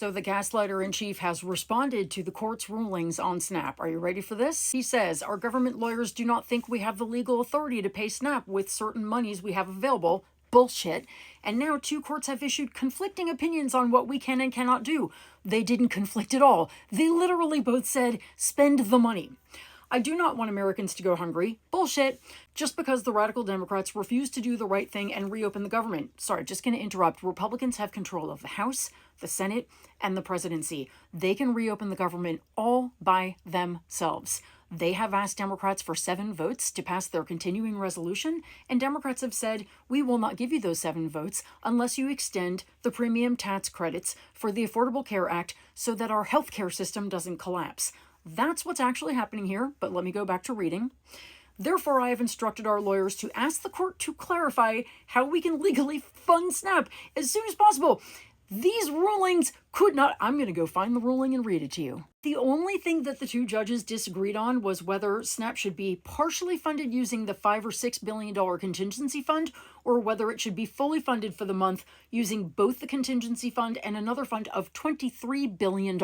So the gaslighter-in-chief has responded to the court's rulings on SNAP. Are you ready for this? He says, our government lawyers do not think we have the legal authority to pay SNAP with certain monies we have available. Bullshit. And now 2 courts have issued conflicting opinions on what we can and cannot do. They didn't conflict at all. They literally both said, spend the money. I do not want Americans to go hungry. Bullshit. Just because the radical Democrats refuse to do the right thing and reopen the government. Sorry, just going to interrupt. Republicans have control of the House, the Senate, and the presidency. They can reopen the government all by themselves. They have asked Democrats for 7 votes to pass their continuing resolution, and Democrats have said, we will not give you those 7 votes unless you extend the premium tax credits for the Affordable Care Act so that our healthcare system doesn't collapse. That's what's actually happening here, but let me go back to reading. Therefore, I have instructed our lawyers to ask the court to clarify how we can legally fund SNAP as soon as possible. These rulings could not... I'm going to go find the ruling and read it to you. The only thing that the 2 judges disagreed on was whether SNAP should be partially funded using the $5 or $6 billion contingency fund, or whether it should be fully funded for the month using both the contingency fund and another fund of $23 billion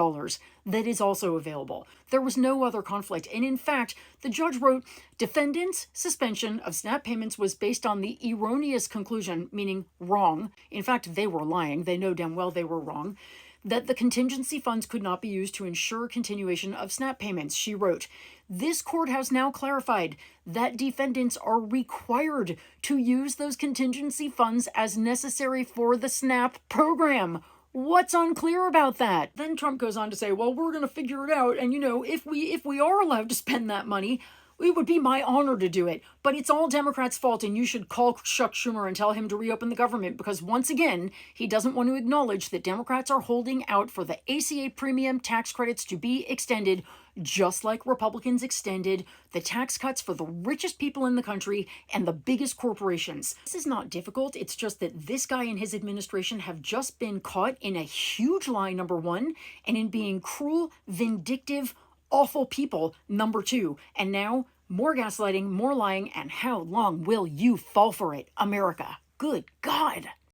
that is also available. There was no other conflict. And in fact, the judge wrote, defendants' suspension of SNAP payments was based on the erroneous conclusion, meaning wrong. In fact, they were lying. They know damn well they were wrong. That the contingency funds could not be used to ensure continuation of SNAP payments. She wrote, this court has now clarified that defendants are required to use those contingency funds as necessary for the SNAP program. What's unclear about that? Then Trump goes on to say, well, we're going to figure it out. And, you know, if we are allowed to spend that money, it would be my honor to do it. But it's all Democrats' fault, and you should call Chuck Schumer and tell him to reopen the government, because once again, he doesn't want to acknowledge that Democrats are holding out for the ACA premium tax credits to be extended, just like Republicans extended the tax cuts for the richest people in the country and the biggest corporations. This is not difficult. It's just that this guy and his administration have just been caught in a huge lie, number 1, and in being cruel, vindictive, awful people, number 2. And now, more gaslighting, more lying, and how long will you fall for it, America? Good God.